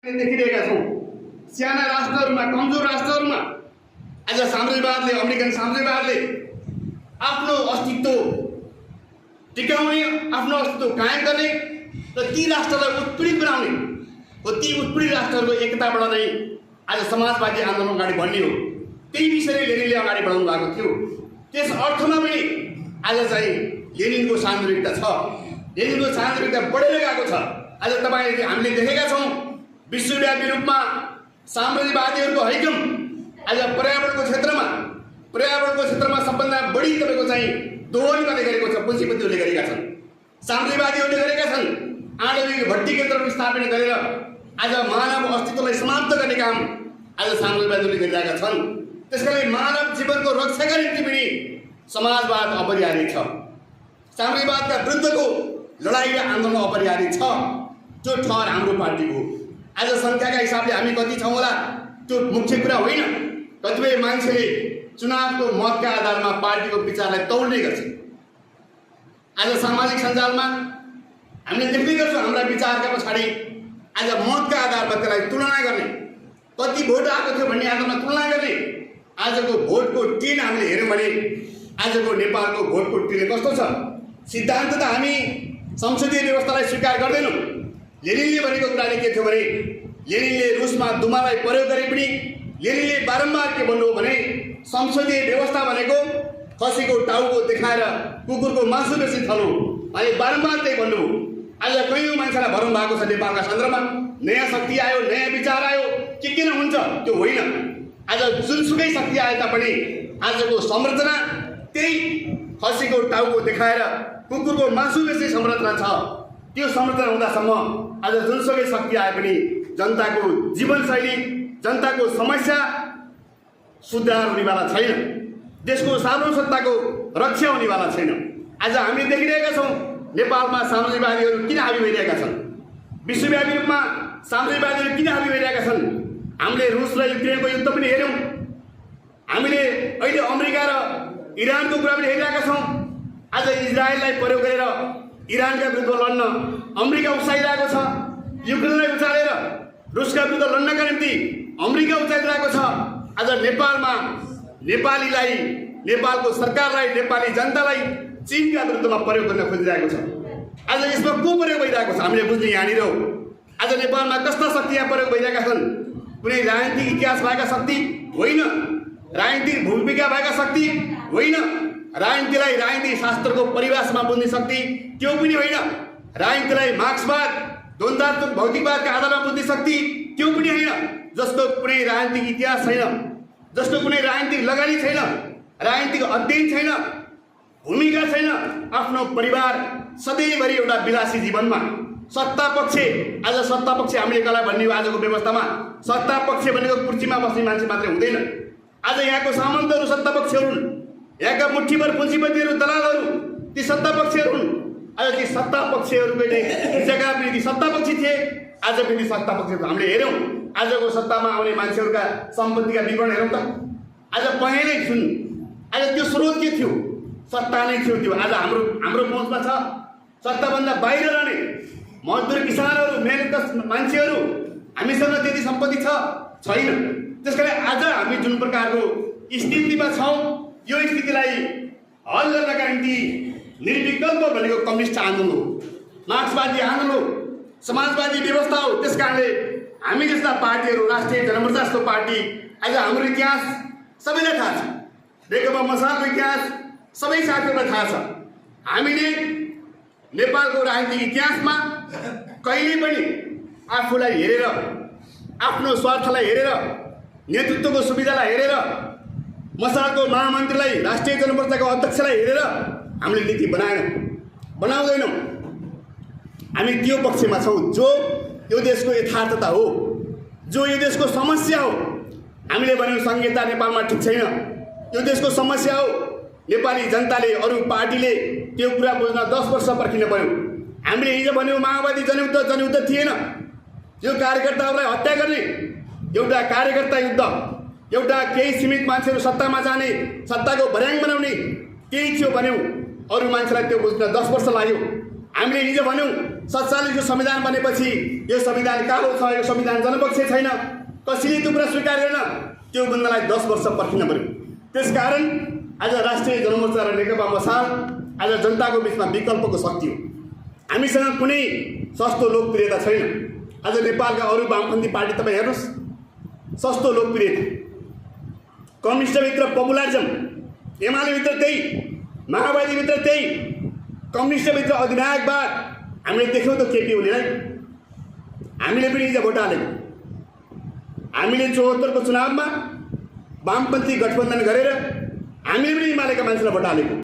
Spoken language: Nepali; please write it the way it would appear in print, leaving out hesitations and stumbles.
देखिरहेका छौँ। साना राष्ट्रहरूमा, कमजोर राष्ट्रहरूमा आज साम्राज्यवादले, अमेरिकन साम्राज्यवादले आफ्नो अस्तित्व टिकाउने, आफ्नो अस्तित्व कायम गर्ने र ती राष्ट्रलाई उत्पीडित बनाउने हो। ती उत्पीडित राष्ट्रहरूको एकताबाट नै आज समाजवादी आन्दोलन अगाडि बढ्ने हो। त्यही विषयले लेनिनले अगाडि बढाउनु भएको थियो। त्यस अर्थमा पनि आज चाहिँ लेनिनको सान्दर्भिकता छ। लेनिनको सान्दर्भिकता बढेर गएको छ। आज तपाईले हामीले देखेका छौँ विश्वव्यापी रूपमा साम्राज्यवादीहरूको हैकम आज पर्यावरणको क्षेत्रमा सबभन्दा बढी तपाईँको चाहिँ दोहन गर्ने गरेको छ। पुँजीपतिहरूले गरेका छन्, साम्राज्यवादीहरूले गरेका छन्। आणविक भट्टी केन्द्रहरू स्थापना गरेर आज मानव अस्तित्वलाई समाप्त गर्ने काम आज साम्राज्यवादीहरूले गरिरहेका छन्। त्यसकारणले मानव जीवनको रक्षाका निम्ति पनि समाजवाद अपरिहार्य छ। साम्राज्यवादका विरुद्धको लडाइँ र आन्दोलन अपरिहार्य छ। त्यो ठहर हाम्रो पार्टीको। आज सङ्ख्याका हिसाबले हामी कति छौँ होला त्यो मुख्य कुरा होइन। कतिपय मान्छेले चुनावको मतका आधारमा पार्टीको विचारलाई तौल्ने गर्छ। आज सामाजिक सञ्जालमा हामीले देख्ने गर्छौँ हाम्रा विचारका पछाडि आज मतका आधारमा त्यसलाई तुलना गर्ने, कति भोट आएको थियो भन्ने आधारमा तुलना गर्ने। आजको भोटको टिन हामीले हेऱ्यौँ भने आजको नेपालको भोटको टिन कस्तो छ? सिद्धान्त त हामी संसदीय व्यवस्थालाई स्वीकार गर्दैनौँ। लेनिनले भनेको कुरा के थियो भने लेनिनले रुसमा दुमालाई प्रयोग गरे पनि लेनिनले बारम्बार के भन्नुभयो भने संसदीय व्यवस्था भनेको खसीको टाउको देखाएर कुकुरको मासु बेसी थलो अनि बारम्बार त्यही भन्नुभयो। आज कयौँ मान्छेलाई भरम भएको छ नेपालका सन्दर्भमा। नयाँ शक्ति आयो, नयाँ विचार आयो, के किन हुन्छ त्यो होइन। आज जुनसुकै शक्ति आए तापनि आजको संरचना त्यही खसीको टाउको देखाएर कुकुरको मासु बेसी संरचना छ। त्यो संरचना हुँदासम्म आज जुनसुकै शक्ति आए पनि जनताको जीवनशैली, जनताको समस्या सुधार हुनेवाला छैन। देशको सार्वभौमसत्ताको रक्षा हुनेवाला छैन। आज हामीले देखिरहेका छौँ नेपालमा साम्राज्यवादीहरू किन हाबी भइरहेका छन्। विश्वव्यापी रूपमा साम्राज्यवादीहरू किन हाबी भइरहेका छन्। हामीले रुस र युक्रेनको युद्ध पनि हेऱ्यौँ। हामीले अहिले अमेरिका र इरानको कुरा पनि हेरिरहेका छौँ। आज इजरायललाई प्रयोग गरेर इरानका विरुद्ध लड्न अमेरिका उचालिरहेको छ। युक्रेनलाई उचालेर रुसका विरुद्ध लड्नका निम्ति अमेरिका उचालिरहेको छ। आज नेपालमा नेपालीलाई, नेपालको सरकारलाई, नेपाली जनतालाई चीनका विरुद्धमा प्रयोग गर्न खोजिरहेको छ। आज यसमा को प्रयोग भइरहेको छ हामीले बुझ्ने यहाँनिर हो। आज नेपालमा कस्ता शक्ति यहाँ प्रयोग भइरहेका छन्? कुनै राजनीतिक इतिहास भएका शक्ति होइन, राजनीतिक भूमिका भएका शक्ति होइन, राजनीतिलाई राजनीतिक शास्त्रको परिभाषामा बुझ्ने शक्ति त्यो पनि होइन, राजनीतिलाई मार्क्सवाद, द्वन्द्वात्मक भौतिकवादका आधारमा बुझ्ने शक्ति त्यो पनि होइन, जसको कुनै राजनीतिक इतिहास छैन, जसको कुनै राजनीतिक लगानी छैन, राजनीतिक अध्ययन छैन, भूमिका छैन। आफ्नो परिवार सधैँभरि एउटा विलासी जीवनमा सत्ता पक्ष, आज सत्ता पक्ष हामीले कसलाई भन्ने हो? आजको व्यवस्थामा सत्ता पक्ष भनेको कुर्सीमा बस्ने मान्छे मात्रै हुँदैन। आज यहाँको सामन्तहरू सत्ता पक्षहरू हुन्, यहाँका मुठीभर पुँजीपतिहरू, दलालहरू ती सत्ता पक्षहरू हुन्। आज ती सत्ता पक्षहरूको जग्गा पनि ती सत्ता पक्ष थिए, आज पनि सत्ता पक्ष हामीले हेऱ्यौँ। आजको सत्तामा आउने मान्छेहरूका सम्पत्तिका विवरण हेरौँ त। आज पहेँलै छुन्। आज त्यो स्रोत के थियो? सत्ता नै थियो। त्यो आज हाम्रो पहुँचमा छ। सत्ताभन्दा बाहिर रहने मजदुर, किसानहरू, मेहनत मान्छेहरू हामीसँग त्यति सम्पत्ति छैन। त्यसकारण आज हामी जुन प्रकारको स्थितिमा छौँ यो स्थितिलाई हल गर्नका निम्ति निर्विकल्प भनेको कम्युनिस्ट आन्दोलन हो, मार्क्सवादी आन्दोलन हो, समाजवादी व्यवस्था हो। त्यसकारणले हामी जस्ता पार्टीहरू, राष्ट्रिय जनमोर्चा जस्तो पार्टी, आज हाम्रो इतिहास सबैलाई थाहा छ। नेकपा मसालको इतिहास सबै साथीहरूलाई थाहा छ। हामीले नेपालको राजनीतिक इतिहासमा कहिले पनि आफूलाई हेरेर, आफ्नो स्वार्थलाई हेरेर, नेतृत्वको सुविधालाई हेरेर, मसालको महामन्त्रीलाई, राष्ट्रिय जनमोर्चाको अध्यक्षलाई हेरेर हामीले नीति बनाउँदैनौँ। हामी त्यो पक्षमा छौँ जो यो देशको यथार्थता हो, जो यो देशको समस्या हो। हामीले भन्यौँ संहिता नेपालमा ठिक छैन, यो देशको समस्या हो। नेपाली जनताले, अरू पार्टीले त्यो कुरा बुझ्न 10 वर्ष पर्खिन पर्यो। हामीले हिजो भन्यौँ माओवादी जनयुद्ध थिएन। यो कार्यकर्ताहरूलाई हत्या गर्ने एउटा कार्यकर्ता युद्ध, एउटा केही सीमित मान्छेहरू सत्तामा जाने, सत्ताको भर्याङ बनाउने केही थियो भन्यौँ। अरू मान्छेलाई त्यो बुझ्न 10 वर्ष लाग्यो। हामीले हिजो भन्यौँ 47 संविधान बनेपछि यो संविधान कालो छ, यो संविधान जनपक्षीय छैन, कसैले त्यो कुरा स्वीकार गरेन, त्यो बन्दलाई 10 वर्ष पर्खिन पर्यो। त्यसकारण आज राष्ट्रिय जनमोर्चा र नेकपा मसाल आज जनताको बिचमा विकल्पको शक्ति हो। हामीसँग कुनै सस्तो लोकप्रियता छैन। आज नेपालका अरू वामपन्थी पार्टी तपाईँ हेर्नुहोस्, सस्तो लोकप्रियता, कम्युनिस्टभित्र पपुलरिजम, एमालेभित्र त्यही, माओवादीभित्र त्यही, कम्युनिस्टभित्र अधिनायकवाद। हामीले देख्यौँ त केपी ओलीलाई, हामीले पनि हिजो भोट हालेको। हामीले 74 को चुनावमा वामपन्थी गठबन्धन गरेर हामीले पनि एमालेका मान्छेलाई भोट हालेको।